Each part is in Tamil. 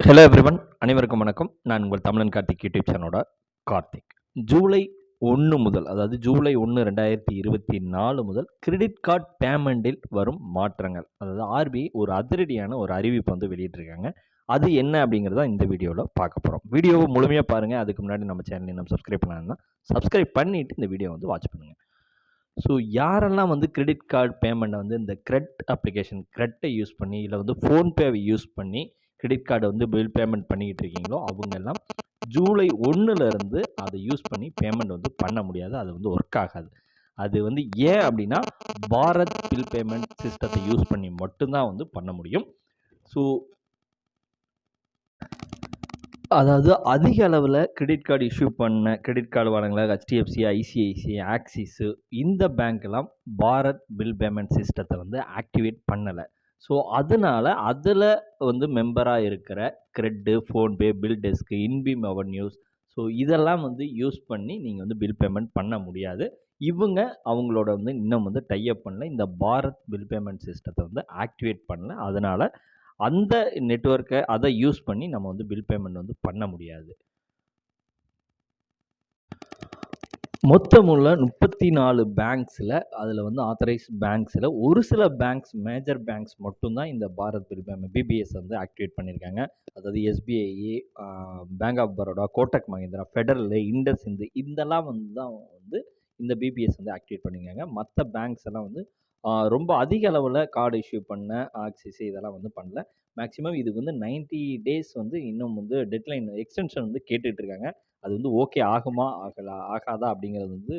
ஹலோ எவ்ரிவன், அனைவருக்கும் வணக்கம். நான் உங்கள் தமிழன் கார்த்திக் யூடியூப் சேனலோட கார்த்திக். ஜூலை 1 முதல், அதாவது ஜூலை 1, 2024 முதல் கிரெடிட் கார்டு பேமெண்ட்டில் வரும் மாற்றங்கள். அதாவது ஆர்பிஐ ஒரு அதிரடியான ஒரு அறிவிப்பு வந்து வெளியிட்டிருக்காங்க. அது என்ன அப்படிங்கிறத இந்த வீடியோவில் பார்க்க போகிறோம். வீடியோவை முழுமையாக பாருங்கள். அதுக்கு முன்னாடி நம்ம சேனலை இன்னும் சப்ஸ்கிரைப் பண்ணாங்கன்னா சப்ஸ்கிரைப் பண்ணிவிட்டு இந்த வீடியோ வந்து வாட்ச் பண்ணுங்கள். ஸோ யாரெல்லாம் வந்து கிரெடிட் கார்டு பேமெண்ட்டை வந்து இந்த கிரெட் அப்ளிகேஷன் கிரெட்டை யூஸ் பண்ணி இல்லை வந்து ஃபோன்பேவை யூஸ் பண்ணி கிரெடிட் கார்டை வந்து பில் பேமெண்ட் பண்ணிக்கிட்டு இருக்கீங்களோ அவங்கெல்லாம் ஜூலை 1லேருந்து அதை யூஸ் பண்ணி பேமெண்ட் வந்து பண்ண முடியாது. அது வந்து ஒர்க் ஆகாது. அது வந்து ஏன் அப்படின்னா பாரத் பில் பேமெண்ட் சிஸ்டத்தை யூஸ் பண்ணி மட்டும்தான் வந்து பண்ண முடியும். ஸோ அதாவது அதிக அளவில் கிரெடிட் கார்டு இஷ்யூ பண்ண கிரெடிட் கார்டு வழங்கல ஹெச்டிஎஃப்சி, ஐசிஐசிஐ, ஆக்சிஸு இந்த பேங்க்கெல்லாம் பாரத் பில் பேமெண்ட் சிஸ்டத்தை வந்து ஆக்டிவேட் பண்ணலை. ஸோ அதனால் அதில் வந்து மெம்பராக இருக்கிற கிரெட்டு, ஃபோன்பே, பில் டெஸ்க்கு, இன்பீம் அவென்யூஸ் ஸோ இதெல்லாம் வந்து யூஸ் பண்ணி நீங்கள் வந்து பில் பேமெண்ட் பண்ண முடியாது. இவங்க அவங்களோட வந்து இன்னும் வந்து டைப் பண்ணல. இந்த பாரத் பில் பேமெண்ட் சிஸ்டத்தை வந்து ஆக்டிவேட் பண்ணல. அதனால் அந்த நெட்வொர்க்கை அதை யூஸ் பண்ணி நம்ம வந்து பில் பேமெண்ட் வந்து பண்ண முடியாது. மொத்தமுள்ள 34 பேங்க்ஸில் அதில் வந்து ஆத்தரைஸ்ட் பேங்க்ஸில் ஒரு சில பேங்க்ஸ் மேஜர் பேங்க்ஸ் மட்டும்தான் இந்த பாரத் பில் பேமெண்ட் பிபிஎஸ் வந்து ஆக்டிவேட் பண்ணியிருக்காங்க. அதாவது SBI, bank of Baroda, Kotak Mahindra, Federal, IndusInd இதெல்லாம் வந்து தான் வந்து இந்த பிபிஎஸ் வந்து ஆக்டிவேட் பண்ணியிருக்காங்க. மற்ற பேங்க்ஸ் எல்லாம் வந்து ரொம்ப அதிக அளவில் கார்டு இஷ்யூ பண்ண ஆக்சிஸ் இதெல்லாம் வந்து பண்ணல. மேக்ஸிமம் இதுக்கு வந்து 90 டேஸ் வந்து இன்னும் வந்து டெட்லைன் எக்ஸ்டென்ஷன் வந்து கேட்டுட்ருக்காங்க. அது வந்து ஓகே ஆகுமா ஆகாதா அப்படிங்கிறது வந்து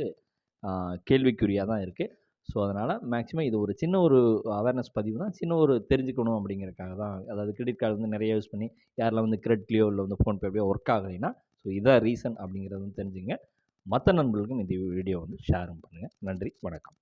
கேள்விக்குறியாக தான் இருக்குது. ஸோ அதனால் மேக்ஸிமம் இது ஒரு சின்ன ஒரு அவேர்னஸ் பதிவு தான். சின்ன ஒரு தெரிஞ்சுக்கணும் அப்படிங்கிறதுக்காக தான். அதாவது கிரெடிட் கார்டு வந்து நிறைய யூஸ் பண்ணி யாரெல்லாம் வந்து கிரெட்லேயோ இல்லை வந்து ஃபோன்பே எப்படியோ ஒர்க் ஆகலைன்னா ஸோ இதான் ரீசன் அப்படிங்கிறது வந்து தெரிஞ்சுங்க. மற்ற நண்பர்களுக்கும் இந்த வீடியோ வந்து ஷேரும் பண்ணுங்கள். நன்றி, வணக்கம்.